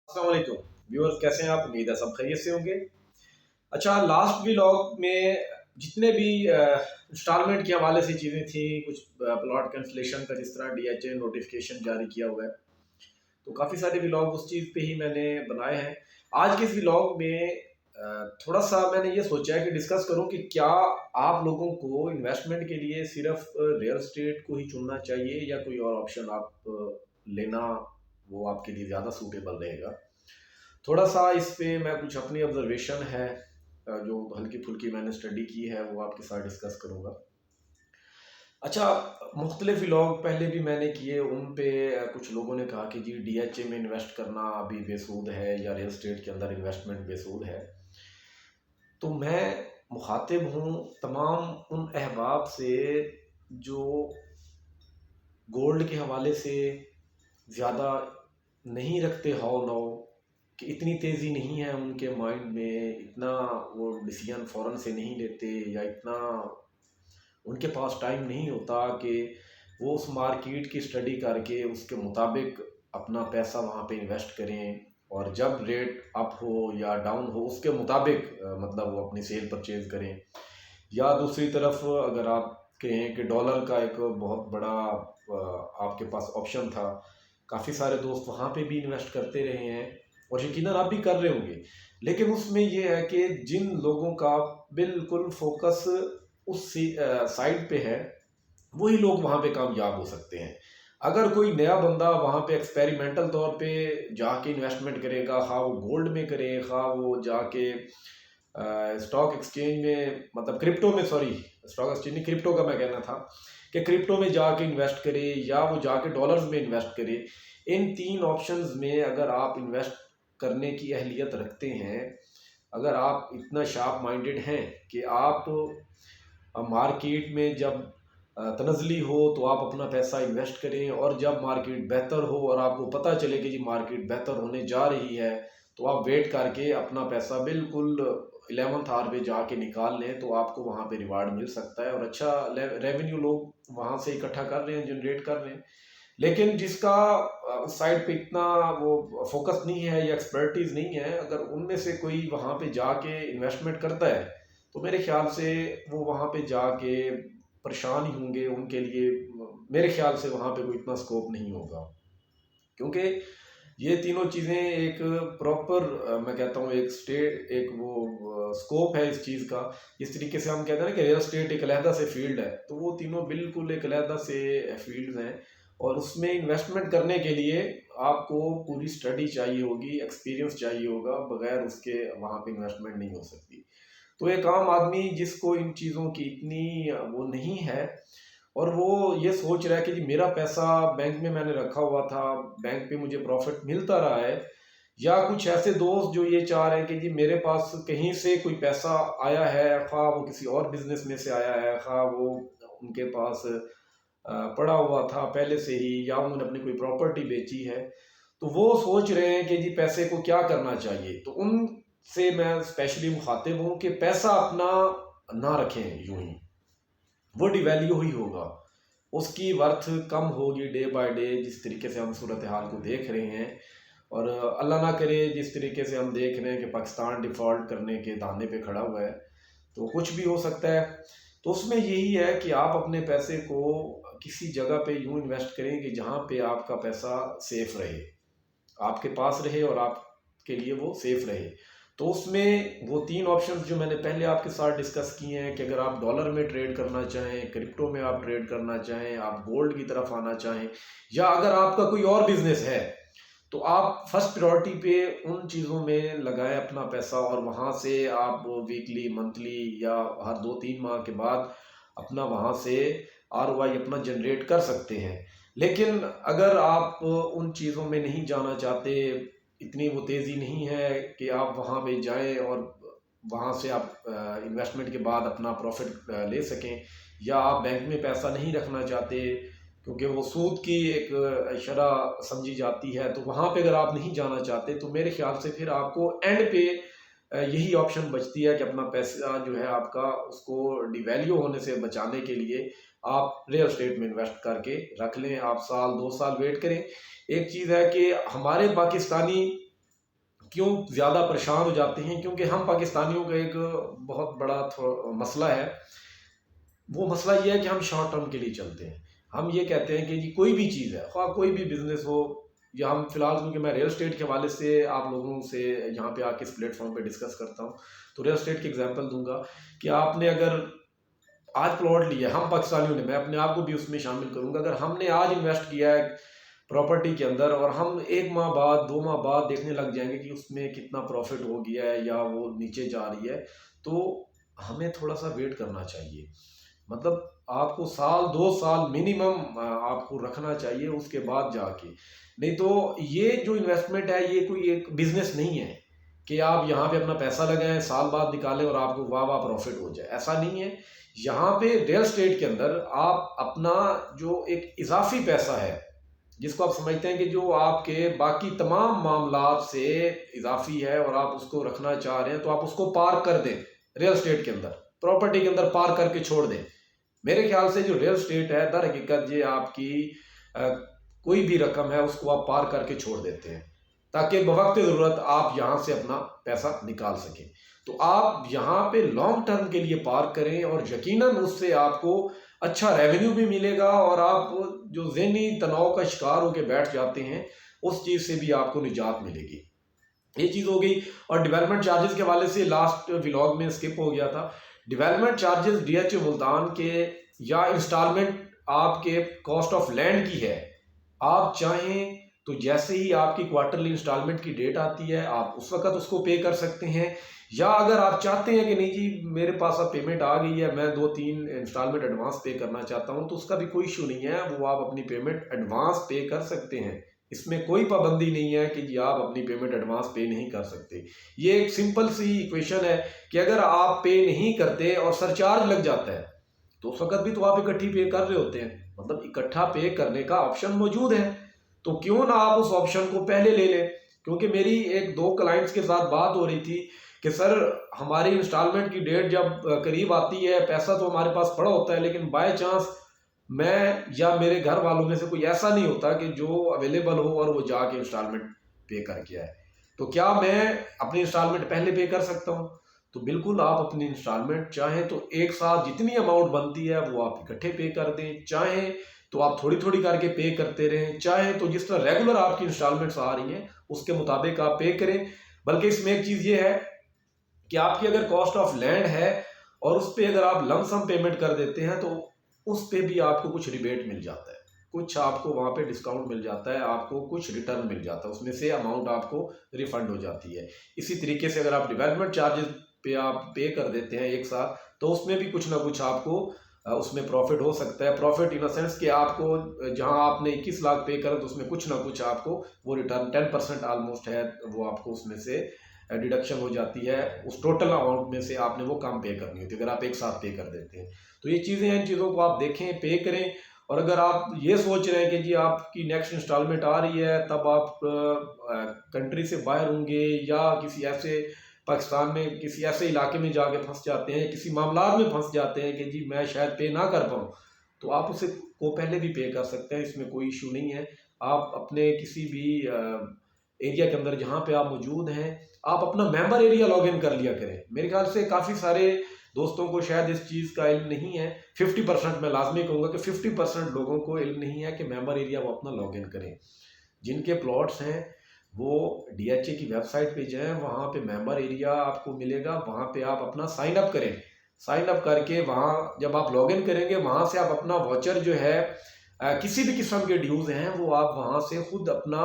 अस्सलाम वालेकुम व्यूअर्स, कैसे हैं आप? उम्मीद है सब खैरियत से होंगे। अच्छा, लास्ट व्लॉग में जितने भी इंस्टॉलमेंट के हवाले से चीज़ें थी, कुछ प्लॉट कैंसलेशन का, जिस तरह डीएचए नोटिफिकेशन जारी किया हुआ है, तो काफ़ी सारे व्लॉग उस चीज़ पे ही मैंने बनाए हैं। आज के इस व्लॉग में थोड़ा सा मैंने ये सोचा है कि डिस्कस करूं कि क्या आप लोगों को इन्वेस्टमेंट के लिए सिर्फ रियल एस्टेट को ही चुनना चाहिए या कोई और ऑप्शन आप लेना वो आपके लिए ज़्यादा सूटेबल रहेगा। थोड़ा सा इस पे मैं कुछ अपनी ऑब्जर्वेशन है जो हल्की फुल्की मैंने स्टडी की है वो आपके साथ डिस्कस करूँगा। अच्छा, मुख्तलिफ व्लॉग पहले भी मैंने किए, उन पे कुछ लोगों ने कहा कि जी डीएचए में इन्वेस्ट करना अभी बेसूद है या रियल एस्टेट के अंदर इन्वेस्टमेंट बेसूद है। तो मैं मुखातिब हूँ तमाम उन अहबाब से जो गोल्ड के हवाले से ज़्यादा नहीं रखते हाव नाव, कि इतनी तेज़ी नहीं है उनके माइंड में, इतना वो डिसीजन फ़ौरन से नहीं लेते, या इतना उनके पास टाइम नहीं होता कि वो उस मार्केट की स्टडी करके उसके मुताबिक अपना पैसा वहाँ पे इन्वेस्ट करें, और जब रेट अप हो या डाउन हो उसके मुताबिक मतलब वो अपनी सेल परचेज करें। या दूसरी तरफ अगर आप कहें कि डॉलर का एक बहुत बड़ा आपके पास ऑप्शन था, काफ़ी सारे दोस्त वहाँ पे भी इन्वेस्ट करते रहे हैं और यकीनन आप भी कर रहे होंगे। लेकिन उसमें ये है कि जिन लोगों का बिल्कुल फोकस उस साइड पे है, वही लोग वहाँ पे कामयाब हो सकते हैं। अगर कोई नया बंदा वहाँ पे एक्सपेरिमेंटल तौर पे जाके इन्वेस्टमेंट करेगा, खा वो गोल्ड में करे, खा वो जाके स्टॉक एक्सचेंज में, मतलब क्रिप्टो में, सॉरी स्टॉक एक्सचेंज नहीं, क्रिप्टो का मैं कहना था, कि क्रिप्टो में जाके इन्वेस्ट करे या वो जाके डॉलर्स में इन्वेस्ट करे। इन तीन ऑप्शंस में अगर आप इन्वेस्ट करने की अहलियत रखते हैं, अगर आप इतना शार्प माइंडेड हैं कि आप मार्केट में जब तनज़ली हो तो आप अपना पैसा इन्वेस्ट करें, और जब मार्केट बेहतर हो और आपको पता चले कि जी मार्केट बेहतर होने जा रही है, तो आप वेट करके अपना पैसा बिल्कुल 11th आवर पे जाके निकाल लें, तो आपको वहाँ पे रिवार्ड मिल सकता है और अच्छा रेवेन्यू लोग वहाँ से इकट्ठा कर रहे हैं, जनरेट कर रहे हैं। लेकिन जिसका उस साइड पे इतना वो फोकस नहीं है या एक्सपर्टीज नहीं है, अगर उनमें से कोई वहाँ पे जाके इन्वेस्टमेंट करता है, तो मेरे ख्याल से वो वहाँ पे जाके परेशान ही होंगे। उनके लिए मेरे ख्याल से वहाँ पे कोई इतना स्कोप नहीं होगा, क्योंकि ये तीनों चीज़ें एक प्रॉपर, मैं कहता हूँ एक स्टेट, एक वो स्कोप है इस चीज़ का। इस तरीके से हम कहते हैं ना कि रियल स्टेट एक अलहदा से फील्ड है, तो वो तीनों बिल्कुल एक अलहदा से फील्ड्स हैं, और उसमें इन्वेस्टमेंट करने के लिए आपको पूरी स्टडी चाहिए होगी, एक्सपीरियंस चाहिए होगा, बगैर उसके वहाँ पे इन्वेस्टमेंट नहीं हो सकती। तो एक आम आदमी जिसको इन चीज़ों की इतनी वो नहीं है, और वो ये सोच रहा है कि जी मेरा पैसा बैंक में मैंने रखा हुआ था, बैंक पे मुझे प्रॉफिट मिलता रहा है, या कुछ ऐसे दोस्त जो ये चाह रहे हैं कि जी मेरे पास कहीं से कोई पैसा आया है, खा वो किसी और बिजनेस में से आया है, खा वो उनके पास पड़ा हुआ था पहले से ही, या उन्होंने अपनी कोई प्रॉपर्टी बेची है, तो वो सोच रहे हैं कि जी पैसे को क्या करना चाहिए। तो उनसे मैं स्पेशली मुखातिब हूँ कि पैसा अपना ना रखें यूं ही, वो डिवैल्यू ही होगा, उसकी वर्थ कम होगी डे बाय डे, जिस तरीके से हम सूरत हाल को देख रहे हैं। और अल्लाह ना करे जिस तरीके से हम देख रहे हैं कि पाकिस्तान डिफ़ॉल्ट करने के दाने पे खड़ा हुआ है, तो कुछ भी हो सकता है। तो उसमें यही है कि आप अपने पैसे को किसी जगह पे यूं इन्वेस्ट करें कि जहां पे आपका पैसा सेफ रहे, आपके पास रहे और आपके लिए वो सेफ रहे। तो उसमें वो तीन ऑप्शंस जो मैंने पहले आपके साथ डिस्कस किए हैं, कि अगर आप डॉलर में ट्रेड करना चाहें, क्रिप्टो में आप ट्रेड करना चाहें, आप गोल्ड की तरफ आना चाहें, या अगर आपका कोई और बिजनेस है, तो आप फर्स्ट प्रायोरिटी पे उन चीज़ों में लगाएं अपना पैसा, और वहाँ से आप वीकली, मंथली या हर 2-3 माह के बाद अपना वहाँ से ROI अपना जनरेट कर सकते हैं। लेकिन अगर आप उन चीज़ों में नहीं जाना चाहते, इतनी वो तेज़ी नहीं है कि आप वहाँ पे जाएं और वहाँ से आप इन्वेस्टमेंट के बाद अपना प्रॉफिट ले सकें, या आप बैंक में पैसा नहीं रखना चाहते क्योंकि वो सूद की एक शरह समझी जाती है, तो वहाँ पे अगर आप नहीं जाना चाहते, तो मेरे ख्याल से फिर आपको एंड पे यही ऑप्शन बचती है कि अपना पैसा जो है आपका, उसको डिवैल्यू होने से बचाने के लिए आप रियल एस्टेट में इन्वेस्ट करके रख लें। आप साल 2 साल वेट करें। एक चीज़ है कि हमारे पाकिस्तानी क्यों ज़्यादा परेशान हो जाते हैं, क्योंकि हम पाकिस्तानियों का एक बहुत बड़ा मसला है। वो मसला ये है कि हम शॉर्ट टर्म के लिए चलते हैं। हम ये कहते हैं कि जी कोई भी चीज़ है, ख्वाह कोई भी बिजनेस हो, या हम फिलहाल, क्योंकि मैं रियल एस्टेट के हवाले से आप लोगों से यहाँ पे आके इस प्लेटफॉर्म पे डिस्कस करता हूँ, तो रियल एस्टेट की एग्जांपल दूंगा कि आपने अगर आज प्लॉट लिया, हम पाकिस्तानियों ने, मैं अपने आप को भी उसमें शामिल करूंगा, अगर हमने आज इन्वेस्ट किया है प्रॉपर्टी के अंदर और हम 1 माह बाद 2 माह बाद देखने लग जाएंगे कि उसमें कितना प्रॉफिट हो गया है या वो नीचे जा रही है, तो हमें थोड़ा सा वेट करना चाहिए। मतलब आपको 1-2 साल मिनिमम आपको रखना चाहिए, उसके बाद जाके। नहीं तो ये जो इन्वेस्टमेंट है ये कोई एक बिजनेस नहीं है कि आप यहाँ पे अपना पैसा लगाएं, साल बाद निकालें और आपको वाह वाह प्रॉफिट हो जाए, ऐसा नहीं है। यहाँ पे रियल एस्टेट के अंदर आप अपना जो एक इजाफी पैसा है, जिसको आप समझते हैं कि जो आपके बाकी तमाम मामलात से इजाफी है और आप उसको रखना चाह रहे हैं, तो आप उसको पार्क कर दें रियल एस्टेट के अंदर, प्रॉपर्टी के अंदर पार्क करके छोड़ दें। मेरे ख्याल से जो रियल एस्टेट है, दर हकीकत ये आपकी अ, कोई भी रकम है उसको आप पार करके छोड़ देते हैं, ताकि बवक्त ज़रूरत आप यहाँ से अपना पैसा निकाल सकें। तो आप यहाँ पे लॉन्ग टर्म के लिए पार करें और यकीनन उससे आपको अच्छा रेवेन्यू भी मिलेगा, और आप जो ज़हनी तनाव का शिकार होकर बैठ जाते हैं उस चीज़ से भी आपको निजात मिलेगी। ये चीज़ हो गई। और डेवलपमेंट चार्जेस के हवाले से लास्ट व्लॉग में स्किप हो गया था। डेवलपमेंट चार्जेस डीएचए मुल्तान के या इंस्टॉलमेंट आपके कॉस्ट ऑफ लैंड की है, आप चाहें तो जैसे ही आपकी क्वार्टरली इंस्टॉलमेंट की डेट आती है आप उस वक्त उसको पे कर सकते हैं, या अगर आप चाहते हैं कि नहीं जी मेरे पास अब पेमेंट आ गई है, मैं 2-3 इंस्टॉलमेंट एडवांस पे करना चाहता हूं, तो उसका भी कोई इशू नहीं है, वो आप अपनी पेमेंट एडवांस पे कर सकते हैं। इसमें कोई पाबंदी नहीं है कि जी आप अपनी पेमेंट एडवांस पे नहीं कर सकते। ये एक सिंपल सी इक्वेशन है कि अगर आप पे नहीं करते और सरचार्ज लग जाता है तो उस वक्त भी तो आप इकट्ठी पे कर रहे होते हैं, मतलब इकट्ठा पे करने का ऑप्शन मौजूद है, तो क्यों ना आप उस ऑप्शन को पहले ले लें। क्योंकि मेरी 1-2 क्लाइंट्स के साथ बात हो रही थी कि सर हमारी इंस्टॉलमेंट की डेट जब करीब आती है, पैसा तो हमारे पास पड़ा होता है, लेकिन बाय चांस मैं या मेरे घर वालों में से कोई ऐसा नहीं होता कि जो अवेलेबल हो और वो जाके इंस्टॉलमेंट पे करके आए, तो क्या मैं अपनी इंस्टॉलमेंट पहले पे कर सकता हूँ? तो बिल्कुल आप अपनी इंस्टॉलमेंट चाहें तो एक साथ जितनी अमाउंट बनती है वो आप इकट्ठे पे कर दें, चाहें तो आप थोड़ी थोड़ी करके पे करते रहें, चाहें तो जिस तरह रेगुलर आपकी इंस्टॉलमेंट्स आ रही हैं उसके मुताबिक आप पे करें। बल्कि इसमें एक चीज़ ये है कि आपकी अगर कॉस्ट ऑफ लैंड है और उस पर अगर आप लमसम पेमेंट कर देते हैं तो उस पर भी आपको कुछ रिबेट मिल जाता है, कुछ आपको वहाँ पे डिस्काउंट मिल जाता है, आपको कुछ रिटर्न मिल जाता है, उसमें से अमाउंट आपको रिफंड हो जाती है। इसी तरीके से अगर आप डेवलपमेंट चार्जेस पे आप पे कर देते हैं एक साथ, तो उसमें भी कुछ ना कुछ आपको उसमें प्रॉफिट हो सकता है। प्रॉफिट इन द सेंस कि आपको जहां आपने 21 लाख पे करा तो उसमें कुछ ना कुछ आपको वो रिटर्न 10% ऑलमोस्ट है, वो आपको उसमें से डिडक्शन हो जाती है, उस टोटल अमाउंट में से आपने वो कम पे करनी होती है अगर आप एक साथ पे कर देते हैं। तो ये चीज़ें हैं, इन चीज़ों को आप देखें, पे करें। और अगर आप ये सोच रहे हैं कि जी आपकी नेक्स्ट इंस्टॉलमेंट आ रही है तब आप कंट्री से बाहर होंगे, या किसी ऐसे पाकिस्तान में किसी ऐसे इलाके में जाके फंस जाते हैं, किसी मामला में फंस जाते हैं कि जी मैं शायद पे ना कर पाऊँ, तो आप उसे को पहले भी पे कर सकते हैं, इसमें कोई इशू नहीं है। आप अपने किसी भी एरिया के अंदर जहाँ पे आप मौजूद हैं, आप अपना मेंबर एरिया लॉग इन कर लिया करें। मेरे ख्याल से काफ़ी सारे दोस्तों को शायद इस चीज़ का इल्म नहीं है। 50%, मैं लाजमी कहूँगा कि 50% लोगों को इल्म नहीं है कि मेंबर एरिया वो अपना लॉग इन करें। जिनके प्लॉट्स हैं वो डीएचए की वेबसाइट पे जाएं, वहाँ पे मेंबर एरिया आपको मिलेगा, वहाँ पे आप अपना साइन अप करें। साइन अप करके वहाँ जब आप लॉगिन करेंगे वहाँ से आप अपना वॉचर जो है किसी भी किस्म के ड्यूज़ हैं वो आप वहाँ से खुद अपना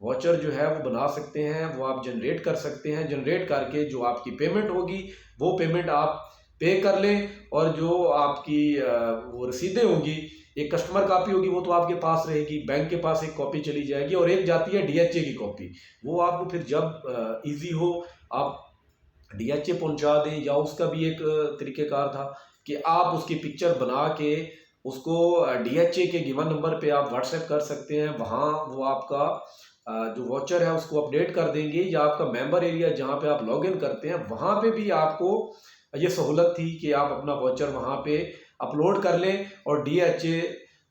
वॉचर जो है वो बना सकते हैं, वो आप जनरेट कर सकते हैं। जनरेट करके जो आपकी पेमेंट होगी वो पेमेंट आप पे कर लें, और जो आपकी वो रसीदें होंगी, एक कस्टमर कॉपी होगी वो तो आपके पास रहेगी, बैंक के पास एक कॉपी चली जाएगी, और एक जाती है डीएचए की कॉपी, वो आपको फिर जब इजी हो आप डीएचए पहुंचा दें। या उसका भी एक तरीक़ेकार था कि आप उसकी पिक्चर बना के उसको डीएचए के गिवन नंबर पे आप व्हाट्सएप कर सकते हैं, वहाँ वो आपका जो वॉचर है उसको अपडेट कर देंगे, या आपका मेंबर एरिया जहाँ पे आप लॉगिन करते हैं वहाँ पे भी आपको ये सहूलत थी कि आप अपना वॉचर वहाँ पे अपलोड कर लें और डीएचए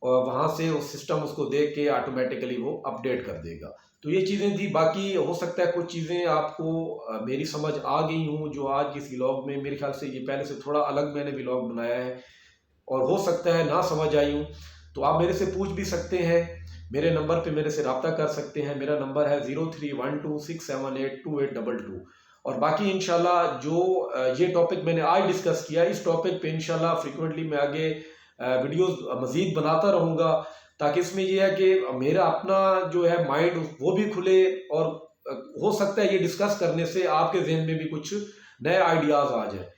और वहाँ से उस सिस्टम उसको देख के ऑटोमेटिकली वो अपडेट कर देगा। तो ये चीज़ें थी, बाकी हो सकता है कुछ चीज़ें आपको मेरी समझ आ गई हूँ जो आज इस व्लॉग में, मेरे ख्याल से ये पहले से थोड़ा अलग मैंने व्लॉग बनाया है, और हो सकता है ना समझ आई हूँ, तो आप मेरे से पूछ भी सकते हैं। मेरे नंबर पे मेरे से रब्ता कर सकते हैं। मेरा नंबर है 0312678282। और बाकी इंशाल्लाह जो ये टॉपिक मैंने आज डिस्कस किया, इस टॉपिक पे इंशाल्लाह फ्रिक्वेंटली मैं आगे वीडियोस मज़ीद बनाता रहूँगा, ताकि इसमें ये है कि मेरा अपना जो है माइंड वो भी खुले, और हो सकता है ये डिस्कस करने से आपके जहन में भी कुछ नए आइडियाज़ आ जाए।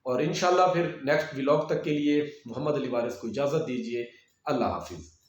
और इंशाल्लाह फिर नेक्स्ट व्लॉग तक के लिए मोहम्मद अली वारिस को इजाज़त दीजिए। अल्लाह हाफिज़।